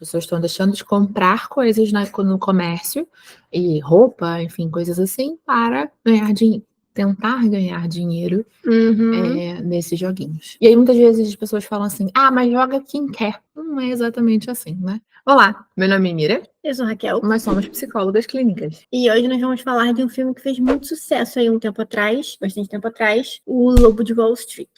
pessoas estão deixando de comprar coisas no comércio e roupa, enfim, coisas assim, para tentar ganhar dinheiro nesses joguinhos. E aí muitas vezes as pessoas falam assim, mas joga quem quer. Não é exatamente assim, né? Olá, meu nome é Mira. Eu sou Raquel. Nós somos psicólogas clínicas. E hoje nós vamos falar de um filme que fez muito sucesso aí bastante tempo atrás, O Lobo de Wall Street.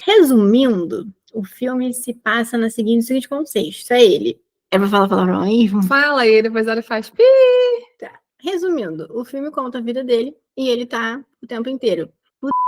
Resumindo, o filme se passa no seguinte contexto. É ele. É pra falar palavrão mesmo? Fala aí, depois ela faz pi. Tá. Resumindo, o filme conta a vida dele e ele tá o tempo inteiro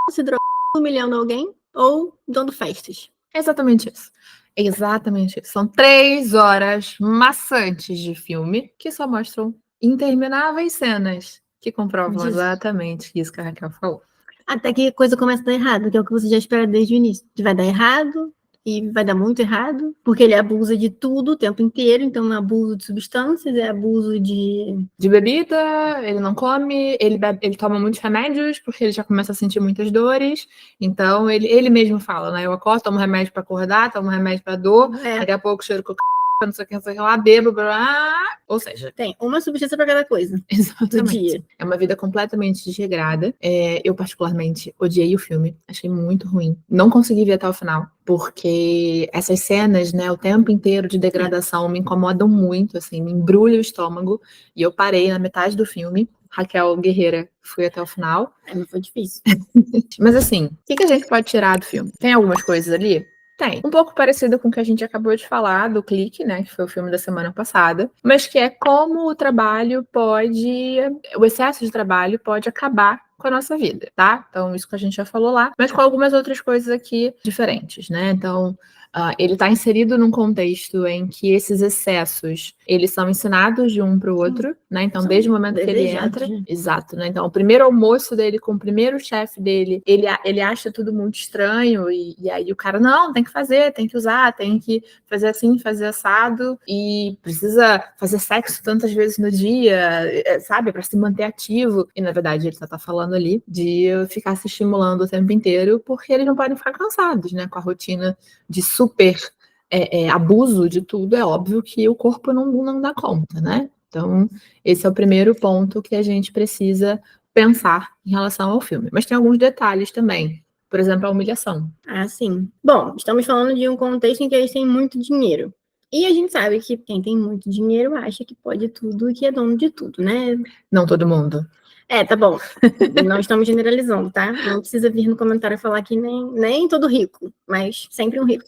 se drogando, humilhando alguém ou dando festas. Exatamente isso. Exatamente isso. São 3 horas maçantes de filme que só mostram intermináveis cenas que comprovam exatamente isso que a Raquel falou. Até que a coisa começa a dar errado, que é o que você já espera desde o início. Que vai dar errado, e vai dar muito errado, porque ele abusa de tudo o tempo inteiro, então é abuso de substâncias, é abuso de bebida, ele não come, ele toma muitos remédios, porque ele já começa a sentir muitas dores, então ele mesmo fala, né, eu acordo, tomo remédio para acordar, tomo remédio para dor, daqui a pouco cheiro cocaína, não sei o que lá, bebo, ou seja... Tem uma substância para cada coisa. Exatamente. Do dia. É uma vida completamente desregrada. Eu, particularmente, odiei o filme. Achei muito ruim. Não consegui ver até o final, porque essas cenas, né, o tempo inteiro de degradação me incomodam muito, assim, me embrulha o estômago. E eu parei na metade do filme. Raquel Guerreira, fui até o final. Mas foi difícil. Mas assim, o que a gente pode tirar do filme? Tem algumas coisas ali? Tem. Um pouco parecido com o que a gente acabou de falar do Clique, né? Que foi o filme da semana passada. Mas que é como o trabalho o excesso de trabalho pode acabar com a nossa vida, tá? Então, isso que a gente já falou lá, mas com algumas outras coisas aqui diferentes, né? Então, ele está inserido num contexto em que esses excessos, eles são ensinados de um para o outro, né? Então, desde o momento que ele entra... Exato, né? Então, o primeiro almoço dele com o primeiro chefe dele, ele acha tudo muito estranho e aí o cara, não, tem que fazer, tem que usar, tem que fazer assim, fazer assado e precisa fazer sexo tantas vezes no dia, sabe? Para se manter ativo. E, na verdade, ele só tá falando ali de ficar se estimulando o tempo inteiro porque eles não podem ficar cansados, né? Com a rotina de super abuso de tudo, é óbvio que o corpo não dá conta, né? Então, esse é o primeiro ponto que a gente precisa pensar em relação ao filme. Mas tem alguns detalhes também. Por exemplo, a humilhação. Sim. Bom, estamos falando de um contexto em que eles têm muito dinheiro. E a gente sabe que quem tem muito dinheiro acha que pode tudo e que é dono de tudo, né? Não todo mundo. Tá bom. Não estamos generalizando, tá? Não precisa vir no comentário falar que nem todo rico, mas sempre um rico.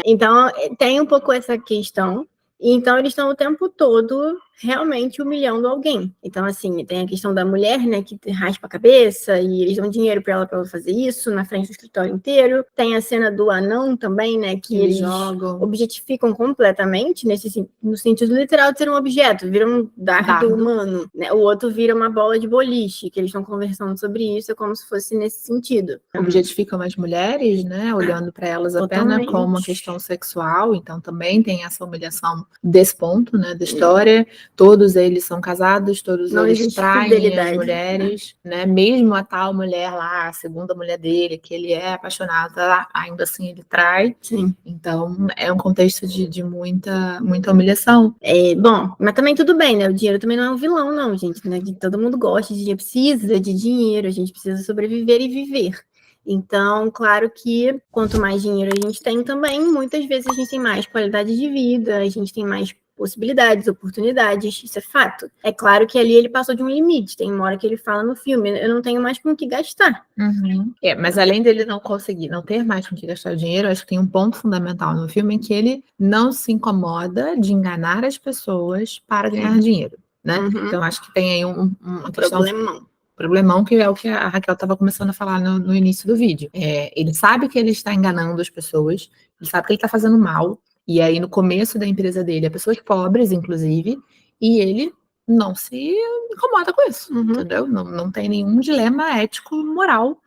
Então, tem um pouco essa questão. Então, eles estão o tempo todo realmente humilhando alguém. Então, assim, tem a questão da mulher, né, que raspa a cabeça e eles dão dinheiro para ela fazer isso na frente do escritório inteiro. Tem a cena do anão também, né, que eles jogam, objetificam completamente, no sentido literal de ser um objeto, vira um dardo humano. Né? O outro vira uma bola de boliche, que eles estão conversando sobre isso, é como se fosse nesse sentido. Objetificam as mulheres, né, olhando para elas apenas como uma questão sexual, então também tem essa humilhação desse ponto, né, da história. Todos eles são casados, todos eles traem as mulheres, né? Mesmo a tal mulher lá, a segunda mulher dele, que ele é apaixonado, ainda assim ele trai. Sim. Então, é um contexto de muita humilhação. Bom, mas também tudo bem, né? O dinheiro também não é um vilão, não, gente, né? Todo mundo gosta de dinheiro, precisa de dinheiro, a gente precisa sobreviver e viver. Então, claro que quanto mais dinheiro a gente tem também, muitas vezes a gente tem mais qualidade de vida, a gente tem mais possibilidades, oportunidades, isso é fato. É claro que ali ele passou de um limite, tem uma hora que ele fala no filme, eu não tenho mais com o que gastar. Mas além dele não ter mais com o que gastar o dinheiro, acho que tem um ponto fundamental no filme em que ele não se incomoda de enganar as pessoas para ganhar dinheiro, né? Então acho que tem aí uma questão... Problemão, que é o que a Raquel estava começando a falar no início do vídeo. Ele sabe que ele está enganando as pessoas, ele sabe que ele está fazendo mal, e aí no começo da empresa dele, é pessoas pobres, inclusive, e ele não se incomoda com isso, entendeu? Não tem nenhum dilema ético, moral.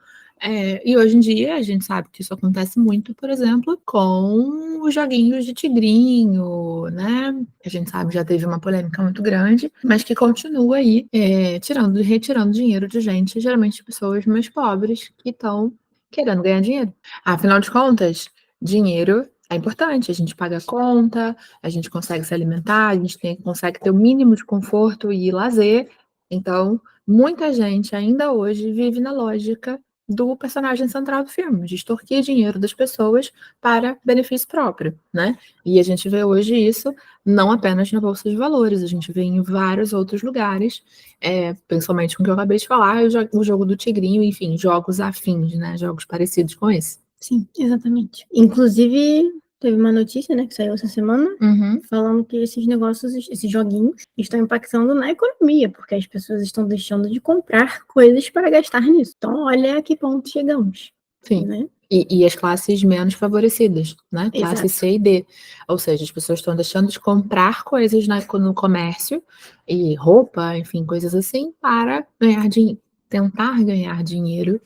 E hoje em dia a gente sabe que isso acontece muito, por exemplo, com os joguinhos de tigrinho, né? A gente sabe que já teve uma polêmica muito grande, mas que continua aí retirando dinheiro de gente, geralmente de pessoas mais pobres que estão querendo ganhar dinheiro. Afinal de contas, dinheiro é importante, a gente paga a conta, a gente consegue se alimentar, a gente consegue ter o mínimo de conforto e lazer. Então, muita gente ainda hoje vive na lógica do personagem central do filme, de extorquir dinheiro das pessoas para benefício próprio, né? E a gente vê hoje isso não apenas na Bolsa de Valores, a gente vê em vários outros lugares, principalmente com o que eu acabei de falar, o jogo do tigrinho, enfim, jogos afins, né? Jogos parecidos com esse. Sim, exatamente. Inclusive, teve uma notícia, né, que saiu essa semana, falando que esses negócios, esses joguinhos, estão impactando na economia, porque as pessoas estão deixando de comprar coisas para gastar nisso. Então, olha a que ponto chegamos. Sim. Né? E as classes menos favorecidas, né? Classe Exato. C e D. Ou seja, as pessoas estão deixando de comprar coisas no comércio, e roupa, enfim, coisas assim, para tentar ganhar dinheiro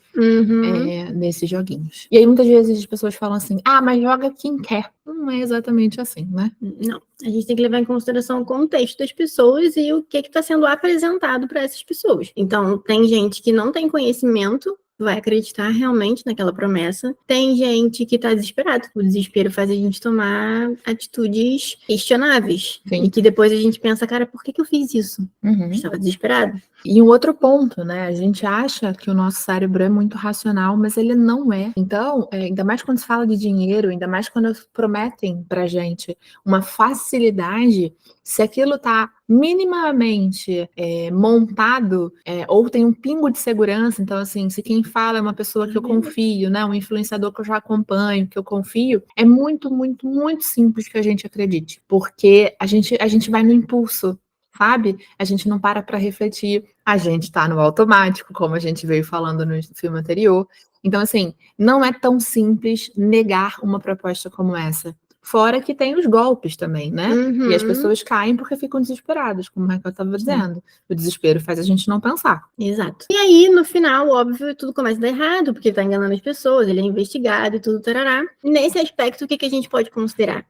nesses joguinhos. E aí, muitas vezes, as pessoas falam assim, mas joga quem quer. Não é exatamente assim, né? Não. A gente tem que levar em consideração o contexto das pessoas e o que está sendo apresentado para essas pessoas. Então, tem gente que não tem conhecimento, vai acreditar realmente naquela promessa. Tem gente que tá desesperado. O desespero faz a gente tomar atitudes questionáveis. Sim. E que depois a gente pensa, cara, por que eu fiz isso? Eu estava desesperado. E um outro ponto, né? A gente acha que o nosso cérebro é muito racional, mas ele não é. Então, ainda mais quando se fala de dinheiro, ainda mais quando prometem pra gente uma facilidade, se aquilo tá minimamente montado, ou tem um pingo de segurança, então assim, se quem fala é uma pessoa que eu confio, né? Um influenciador que eu já acompanho, que eu confio, é muito, muito, muito simples que a gente acredite, porque a gente vai no impulso. Sabe? A gente não para refletir, a gente tá no automático, como a gente veio falando no filme anterior. Então, assim, não é tão simples negar uma proposta como essa. Fora que tem os golpes também, né? E as pessoas caem porque ficam desesperadas, como o Raquel estava dizendo. O desespero faz a gente não pensar. Exato. E aí, no final, óbvio, tudo começa a dar errado, porque ele tá enganando as pessoas, ele é investigado e tudo, tarará. Nesse aspecto, o que a gente pode considerar?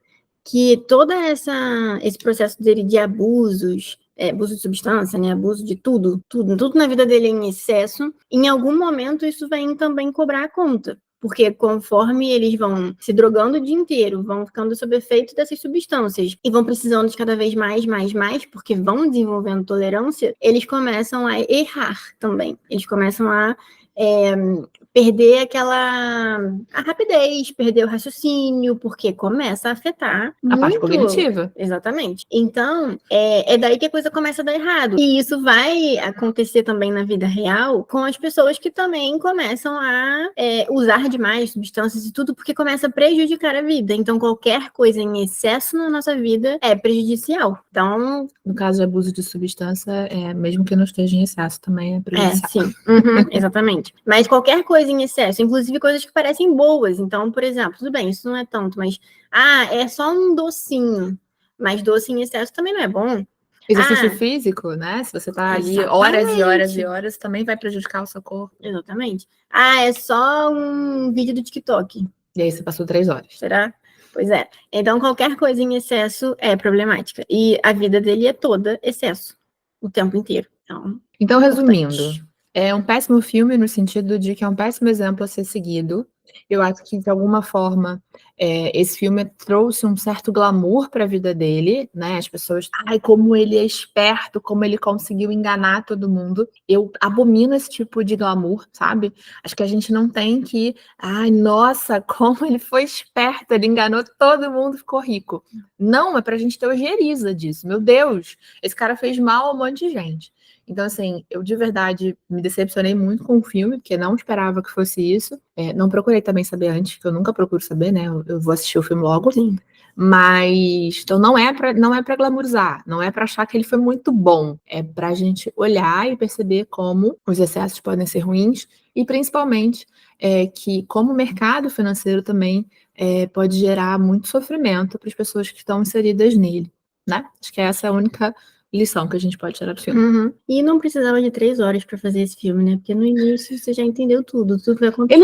Que todo esse processo dele de abusos, abuso de substância, né, abuso de tudo na vida dele em excesso, em algum momento isso vai também cobrar a conta. Porque conforme eles vão se drogando o dia inteiro, vão ficando sob efeito dessas substâncias e vão precisando de cada vez mais, porque vão desenvolvendo tolerância, eles começam a errar também. Eles começam a perder a rapidez, perder o raciocínio, porque começa a afetar a parte cognitiva. Exatamente. Então, é daí que a coisa começa a dar errado. E isso vai acontecer também na vida real com as pessoas que também começam a usar demais substâncias e tudo, porque começa a prejudicar a vida. Então, qualquer coisa em excesso na nossa vida é prejudicial. Então, no caso de abuso de substância, mesmo que não esteja em excesso, também é prejudicial. Sim, exatamente. Mas qualquer coisa em excesso, inclusive coisas que parecem boas. Então, por exemplo, tudo bem, isso não é tanto, mas é só um docinho. Mas doce em excesso também não é bom. Exercício físico, né? Se você tá ali horas e horas e horas, também vai prejudicar o seu corpo. Exatamente. É só um vídeo do TikTok. E aí você passou 3 horas. Será? Pois é. Então, qualquer coisa em excesso é problemática. E a vida dele é toda excesso. O tempo inteiro. Então, resumindo, é um péssimo filme no sentido de que é um péssimo exemplo a ser seguido. Eu acho que, de alguma forma, esse filme trouxe um certo glamour para a vida dele, né? As pessoas, como ele é esperto, como ele conseguiu enganar todo mundo. Eu abomino esse tipo de glamour, sabe? Acho que a gente não tem que, nossa, como ele foi esperto, ele enganou todo mundo, ficou rico. Não, é pra gente ter ojeriza disso. Meu Deus, esse cara fez mal a um monte de gente. Então, assim, eu de verdade me decepcionei muito com o filme, porque não esperava que fosse isso. Não procurei também saber antes, que eu nunca procuro saber, né? Eu vou assistir o filme logo. Sim. Mas, então não é pra glamourizar, não é pra achar que ele foi muito bom. É pra gente olhar e perceber como os excessos podem ser ruins e, principalmente, que como o mercado financeiro também pode gerar muito sofrimento para as pessoas que estão inseridas nele, né? Acho que essa é a única lição que a gente pode tirar do filme. E não precisava de 3 horas para fazer esse filme, né? Porque no início você já entendeu tudo que vai acontecer.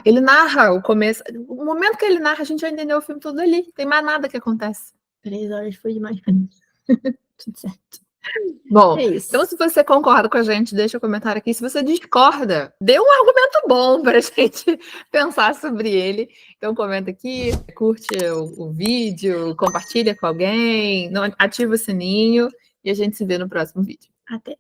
Ele narra o começo. O momento que ele narra, a gente já entendeu o filme todo ali. Não tem mais nada que acontece. 3 horas foi demais pra mim. Tudo certo. Bom, É isso. então se você concorda com a gente, deixa o comentário aqui. Se você discorda, dê um argumento bom para a gente pensar sobre ele. Então comenta aqui, curte o vídeo, compartilha com alguém, ativa o sininho e a gente se vê no próximo vídeo. Até.